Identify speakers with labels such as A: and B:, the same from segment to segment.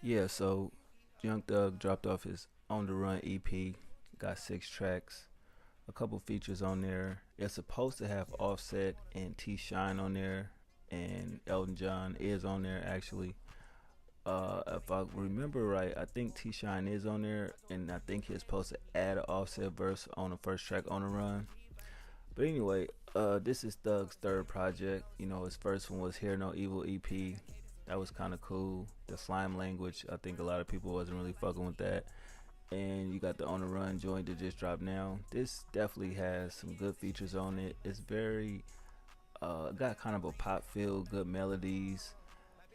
A: Yeah, so Young Thug dropped off his On the Run EP, got 6 tracks, a couple features on there. It's supposed to have Offset and T Shine on there, and Elton John is on there actually. If I remember right, I think T Shine is on there, and I think he's supposed to add an Offset verse on the first track on the run. But anyway, this is Thug's third project. You know, his first one was Hear No Evil EP. That was kind of cool. The slime language, I think a lot of people wasn't really fucking with that. And you got the On the Run joint that just dropped now. This definitely has some good features on it. It's very got kind of a pop feel, good melodies,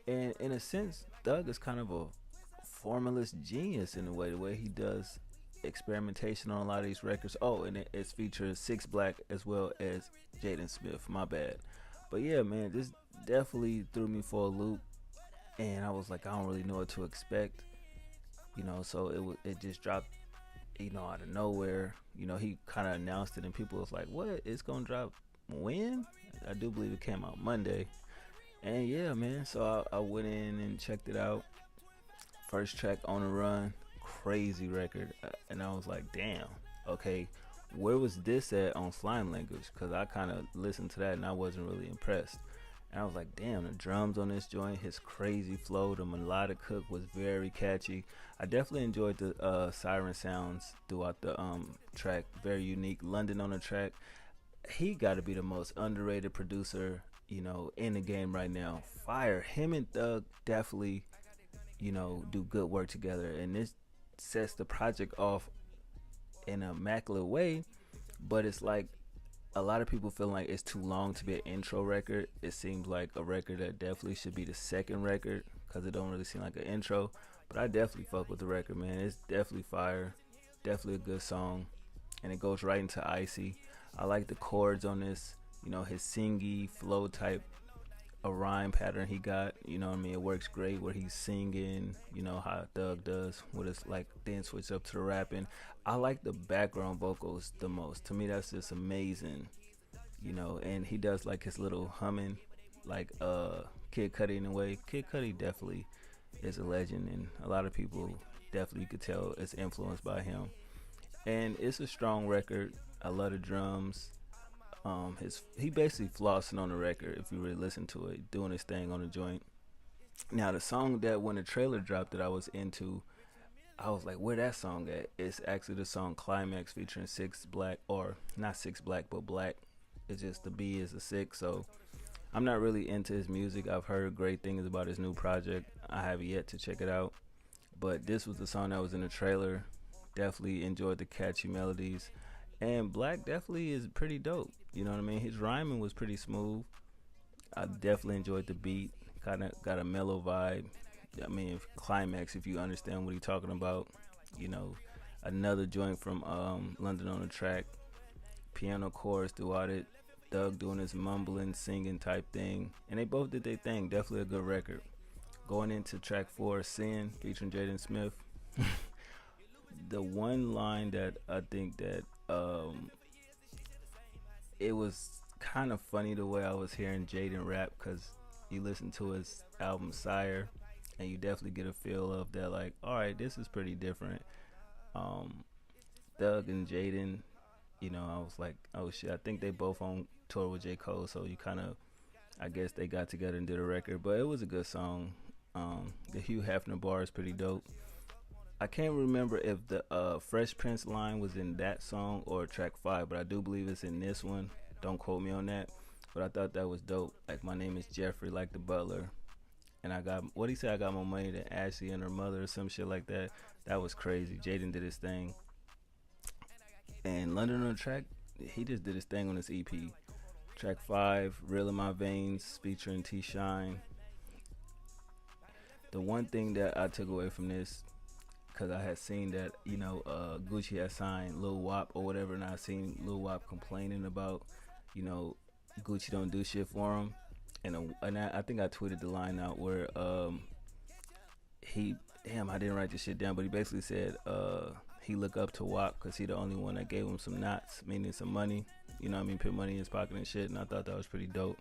A: and in a sense, Thug is kind of a formalist genius in a way. The way he does experimentation on a lot of these records. Oh, and it features Six Black as well as Jaden Smith. My bad. But yeah, man, this definitely threw me for a loop, and I was like, I don't really know what to expect. So it just dropped, out of nowhere. He kind of announced it, and people was like, "What? It's gonna drop when?" I do believe it came out Monday, and yeah, man. So I went in and checked it out. First track On the Run, crazy record, and I was like, "Damn, okay." Where was this at on Slime Language? Because I kind of listened to that and I wasn't really impressed. And I was like, damn, the drums on this joint, his crazy flow, the melodic hook was very catchy. I definitely enjoyed the siren sounds throughout the track. Very unique. London on the track. He got to be the most underrated producer, in the game right now. Fire. Him and Thug definitely, do good work together. And this sets the project off in an immaculate way. But it's like a lot of people feel like it's too long to be an intro record. It seems like a record that definitely should be the second record because it don't really seem like an intro. But I definitely fuck with the record, man. It's definitely fire, definitely a good song, and it goes right into Icy. I like the chords on this. His singy flow type, a rhyme pattern he got. You know what I mean? It works great where he's singing. How Doug does with his like then switch up to the rapping. I like the background vocals the most. To me, that's just amazing. And he does like his little humming, like Kid Cudi in a way. Kid Cudi definitely is a legend, and a lot of people definitely you could tell is influenced by him. And it's a strong record. I love the drums. His he basically flossing on the record if you really listen to it, doing his thing on the joint. Now the song that when the trailer dropped that I was into, I was like, where that song at? It's actually the song Climax featuring Six Black, or not Six Black, but Black. It's just the B is a six. So I'm not really into his music. I've heard great things about his new project. I have yet to check it out. But this was the song that was in the trailer. Definitely enjoyed the catchy melodies. And Black definitely is pretty dope. You know what I mean? His rhyming was pretty smooth. I definitely enjoyed the beat. Kind of got a mellow vibe. I mean, Climax, if you understand what he's talking about. You know, Another joint from London on the track. Piano chorus throughout it. Doug doing his mumbling, singing type thing. And they both did their thing. Definitely a good record. Going into track 4, Sin, featuring Jaden Smith. The one line that I think that it was kind of funny the way I was hearing Jaden rap, because you listen to his album Sire and you definitely get a feel of that, like, all right, this is pretty different. um Thug and Jaden, I was like, oh shit, I think they both on tour with J. Cole, so you kind of, I guess they got together and did a record, but it was a good song. The Hugh Hefner bar is pretty dope. I can't remember if the Fresh Prince line was in that song or track 5, but I do believe it's in this one. Don't quote me on that. But I thought that was dope. Like, my name is Jeffrey, like the butler. And I got, what he said, I got more money than Ashley and her mother or some shit like that. That was crazy. Jaden did his thing. And London on the track, he just did his thing on this EP. Track 5, Real in My Veins, featuring T Shine. The one thing that I took away from this, because I had seen that Gucci had signed Lil Wop or whatever, and I seen Lil Wop complaining about you know Gucci don't do shit for him, and I think I tweeted the line out where he, damn, I didn't write this shit down, but he basically said he look up to Wop because he the only one that gave him some knots, meaning some money. What I mean, put money in his pocket and shit, and I thought that was pretty dope.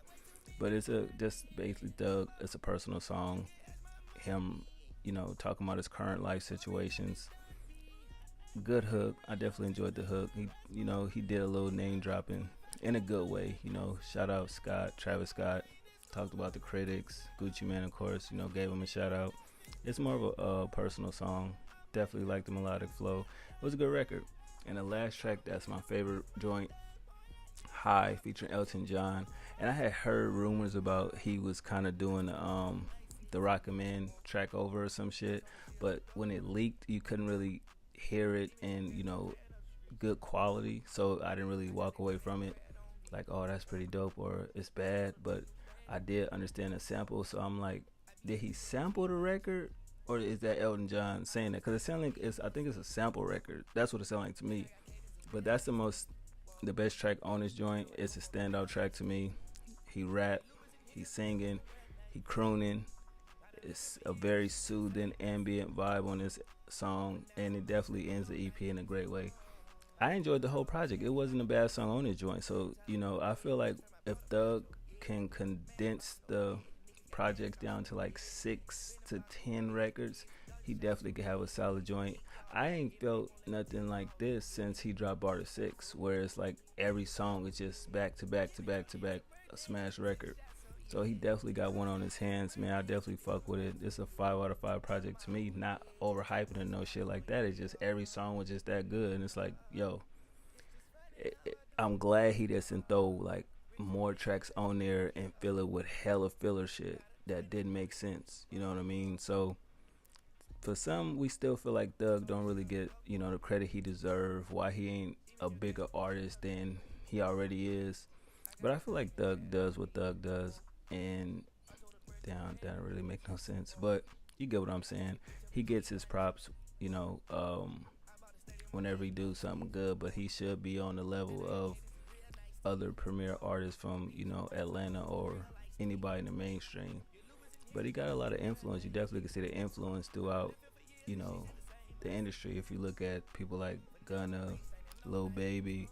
A: But it's a just basically Doug. It's a personal song. Him talking about his current life situations. Good hook. I definitely enjoyed the hook. He did a little name dropping in a good way. Shout out Scott, Travis Scott. Talked about the critics. Gucci Man, of course, gave him a shout out. It's more of a personal song. Definitely like the melodic flow. It was a good record. And the last track, that's my favorite joint, High, featuring Elton John. And I had heard rumors about he was kind of doing the Rocket Man track over or some shit. But when it leaked, you couldn't really hear it in, good quality. So I didn't really walk away from it like, oh, that's pretty dope or it's bad. But I did understand the sample. So I'm like, did he sample the record? Or is that Elton John saying that? Because it sounds like I think it's a sample record. That's what it sounds like to me. But that's the best track on this joint. It's a standout track to me. He rap, he's singing, he crooning. It's a very soothing ambient vibe on this song, and it definitely ends the EP in a great way. I enjoyed the whole project. It wasn't a bad song on this joint. So, I feel like if Thug can condense the projects down to like 6 to 10 records, he definitely could have a solid joint. I ain't felt nothing like this since he dropped Barter 6, where it's like every song is just back to back to back to back a smash record. So he definitely got one on his hands, man. I definitely fuck with it. It's a 5 out of 5 project to me. Not overhyping or no shit like that. It's just every song was just that good, and it's like, yo, I'm glad he doesn't throw like more tracks on there and fill it with hella filler shit that didn't make sense. You know what I mean? So for some, we still feel like Thug don't really get the credit he deserve. Why he ain't a bigger artist than he already is. But I feel like Thug does what Thug does, and that don't really make no sense. But you get what I'm saying. He gets his props, whenever he do something good. But he should be on the level of other premier artists from Atlanta or anybody in the mainstream. But he got a lot of influence. You definitely can see the influence throughout, the industry. If you look at people like Gunna, Lil Baby,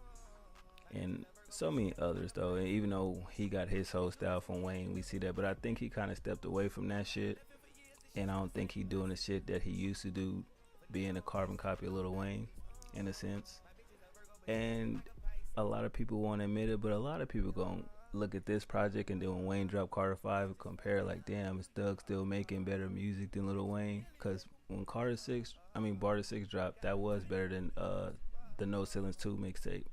A: and so many others, though. And even though he got his whole style from Wayne, we see that. But I think he kind of stepped away from that shit. And I don't think he doing the shit that he used to do, being a carbon copy of Lil Wayne, in a sense. And a lot of people won't admit it, but a lot of people gonna look at this project and then when Wayne dropped Carter 5 and compare, like, damn, is Thug still making better music than Lil Wayne? Because when Barter 6 dropped, that was better than the No Ceilings 2 mixtape.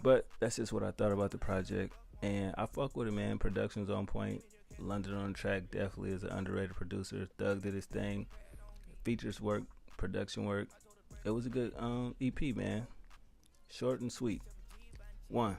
A: But that's just what I thought about the project, and I fuck with it, man. Production's on point. London on Track definitely is an underrated producer. Thug did his thing. Features work, production work. It was a good EP, man. Short and sweet. One.